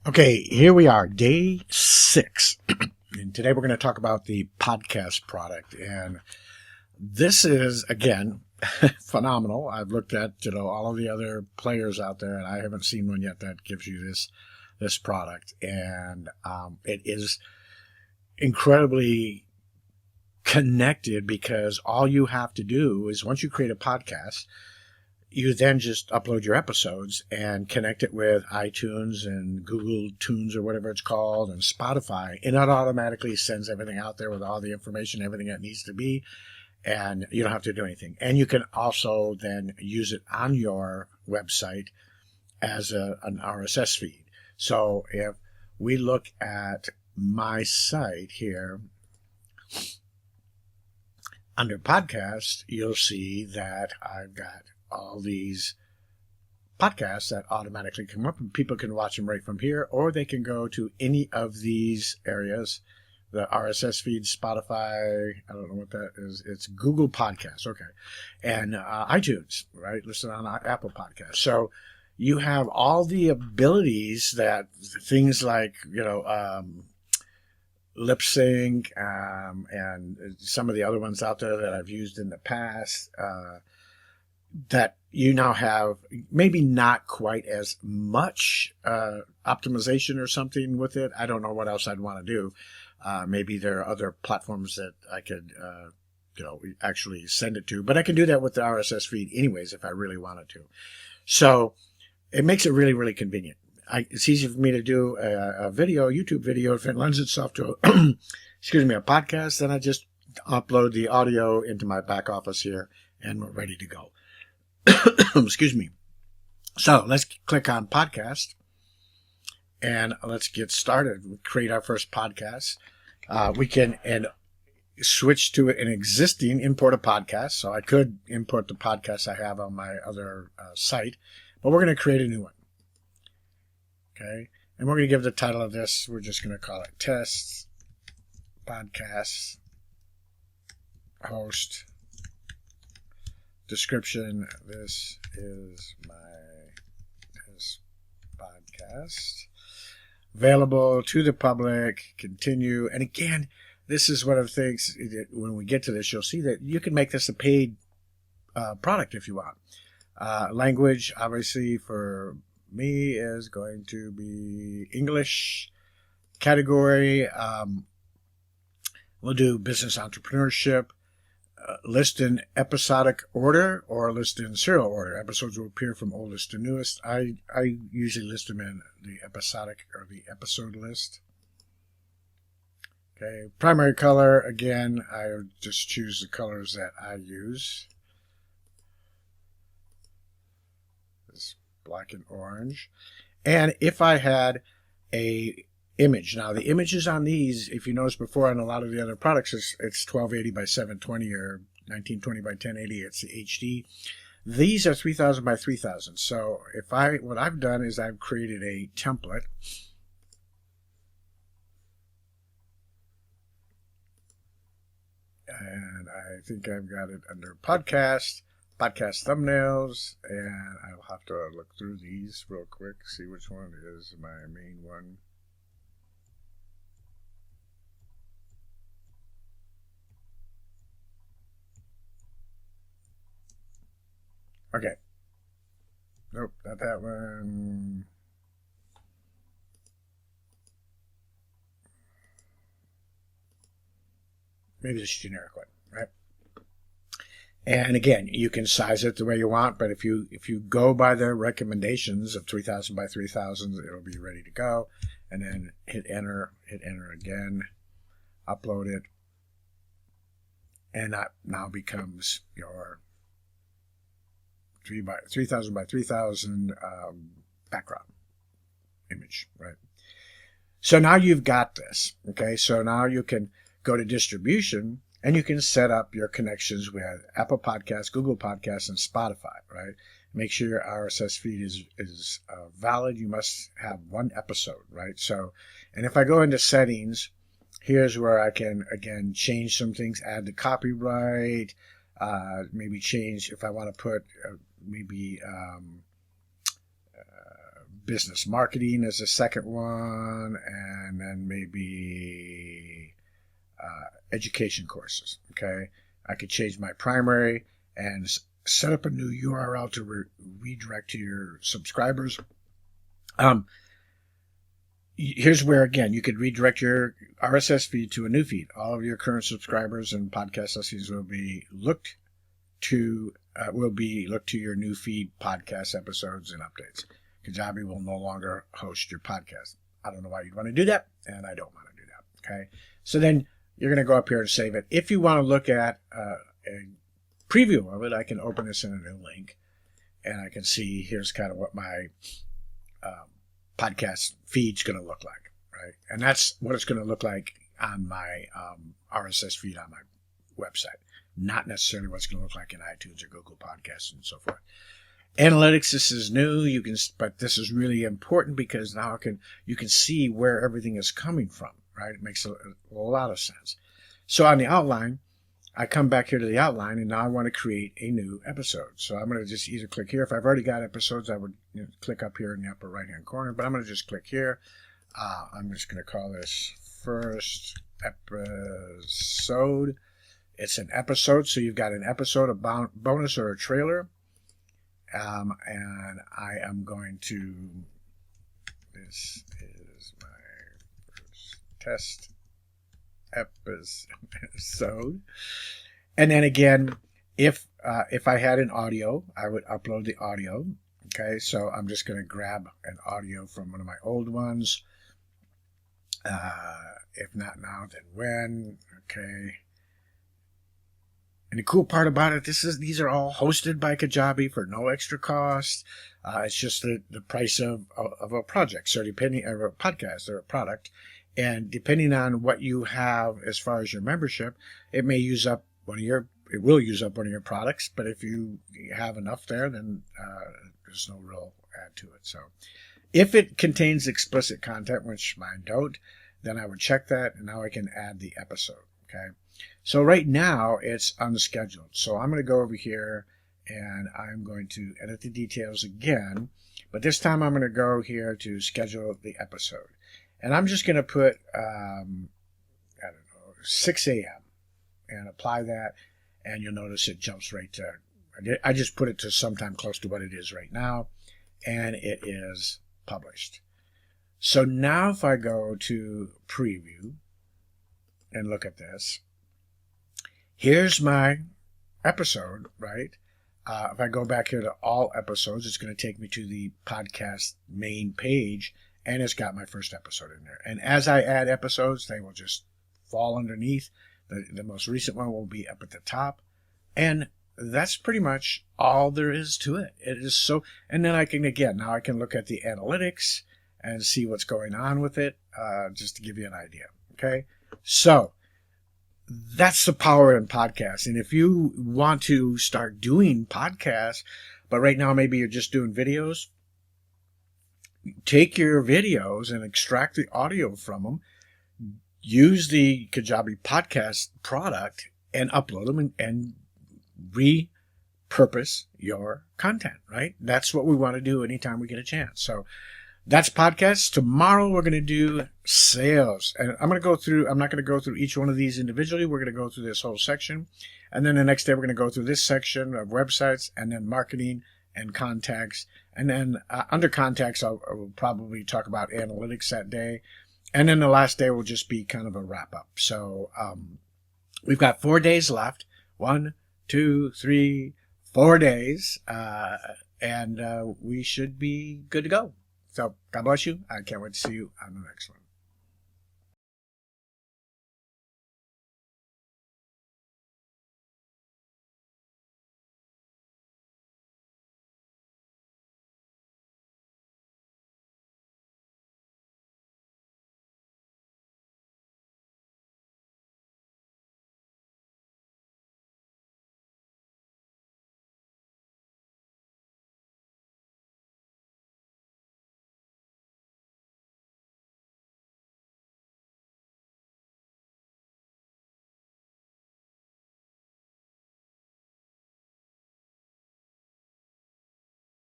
Okay, here we are, day 6. And today we're going to talk about the podcast product. And this is, again, phenomenal. I've looked at, all of the other players out there, and I haven't seen one yet that gives you this product. And it is incredibly connected because all you have to do is once you create a podcast, you then just upload your episodes and connect it with iTunes and Google Tunes or whatever it's called and Spotify. And it automatically sends everything out there with all the information, everything that needs to be. And you don't have to do anything. And you can also then use it on your website as an RSS feed. So if we look at my site here, under podcast, you'll see that I've got all these podcasts that automatically come up, and people can watch them right from here, or they can go to any of these areas, the RSS feed, Spotify, I don't know what that is. It's Google Podcasts, okay, and iTunes, right, listed on Apple Podcasts. So you have all the abilities that things like, lip sync and some of the other ones out there that I've used in the past, that you now have maybe not quite as much optimization or something with it. I don't know what else I'd want to do. Maybe there are other platforms that I could, actually send it to. But I can do that with the RSS feed anyways if I really wanted to. So it makes it really, really convenient. It's easy for me to do a video, YouTube video, if it lends itself to, a podcast. Then I just upload the audio into my back office here, and we're ready to go. Excuse me. So let's click on podcast and let's get started. We create our first podcast. We can switch to an existing import a podcast. So I could import the podcast I have on my other site, but we're going to create a new one. Okay. And we're going to give the title of this, we're just going to call it Tests Podcasts Host. Description, this is my test podcast. Available to the public, continue. And again, this is one of the things, when we get to this, you'll see that you can make this a paid product if you want. Language, obviously, for me is going to be English. Category, we'll do business entrepreneurship. List in episodic order or list in serial order. Episodes will appear from oldest to newest. I usually list them in the episodic or the episode list. Okay, primary color, again, I just choose the colors that I use. This black and orange. And if I had a image. Now, the images on these, if you notice before on a lot of the other products, it's 1280 by 720 or 1920 by 1080. It's the HD. These are 3000 by 3000. So what I've done is I've created a template. And I think I've got it under podcast thumbnails. And I'll have to look through these real quick, see which one is my main one. Okay. Nope, not that one. Maybe this generic one, right? And again, you can size it the way you want, but if you go by the recommendations of 3000 by 3000, it'll be ready to go. And then hit enter again, upload it, and that now becomes your 3000 by 3000 background image, right? So now you've got this, okay? So now you can go to distribution and you can set up your connections with Apple Podcasts, Google Podcasts, and Spotify, right? Make sure your RSS feed is valid. You must have one episode, right? So, and if I go into settings, here's where I can, again, change some things, add the copyright, maybe change if I want to put business marketing as a second one, and then maybe education courses. Okay, I could change my primary and set up a new URL to redirect to your subscribers. Here's where, again, you could redirect your RSS feed to a new feed. All of your current subscribers and podcast listeners will be looked to your new feed podcast episodes and updates. Kajabi will no longer host your podcast. I don't know why you'd want to do that, and I don't want to do that. Okay, so then you're going to go up here and save it. If you want to look at a preview of it, I can open this in a new link, and I can see here's kind of what my podcast feed's going to look like, right? And that's what it's going to look like on my RSS feed on my website, not necessarily what it's going to look like in iTunes or Google Podcasts and so forth. Analytics, this is new. But this is really important because now you can see where everything is coming from, right? It makes a lot of sense. So on the outline, I come back here to the outline, and now I want to create a new episode. So I'm going to just either click here. If I've already got episodes, I would click up here in the upper right-hand corner. But I'm going to just click here. I'm just going to call this first episode. It's an episode, so you've got an episode, a bonus, or a trailer. And I am going to, this is my first test episode. And then again, if I had an audio, I would upload the audio. Okay, so I'm just going to grab an audio from one of my old ones. If not now, then when? Okay. And the cool part about it, these are all hosted by Kajabi for no extra cost. It's just the price of a project. So depending on a podcast or a product, and depending on what you have as far as your membership, it will use up one of your products. But if you have enough there, then there's no real add to it. So if it contains explicit content, which mine don't, then I would check that, and now I can add the episode. Okay. So right now it's unscheduled. So I'm going to go over here and I'm going to edit the details again. But this time I'm going to go here to schedule the episode. And I'm just going to put, 6 a.m. and apply that. And you'll notice it jumps right to, I just put it to sometime close to what it is right now. And it is published. So now if I go to preview and look at this, here's my episode, right? If I go back here to all episodes, it's going to take me to the podcast main page, and it's got my first episode in there. And as I add episodes, they will just fall underneath. The most recent one will be up at the top. And that's pretty much all there is to it. It is so, and then I can look at the analytics and see what's going on with it, just to give you an idea. Okay. So that's the power in podcasts. And if you want to start doing podcasts, but right now maybe you're just doing videos, take your videos and extract the audio from them, use the Kajabi podcast product and upload them and repurpose your content, right? That's what we want to do anytime we get a chance. So that's podcasts. Tomorrow we're going to do sales. And I'm not going to go through each one of these individually. We're going to go through this whole section. And then the next day we're going to go through this section of websites and then marketing and contacts. And then under contacts, I will probably talk about analytics that day. And then the last day will just be kind of a wrap up. So we've got 4 days left. 1, 2, 3, 4 days. And we should be good to go. So God bless you. I can't wait to see you on the next one.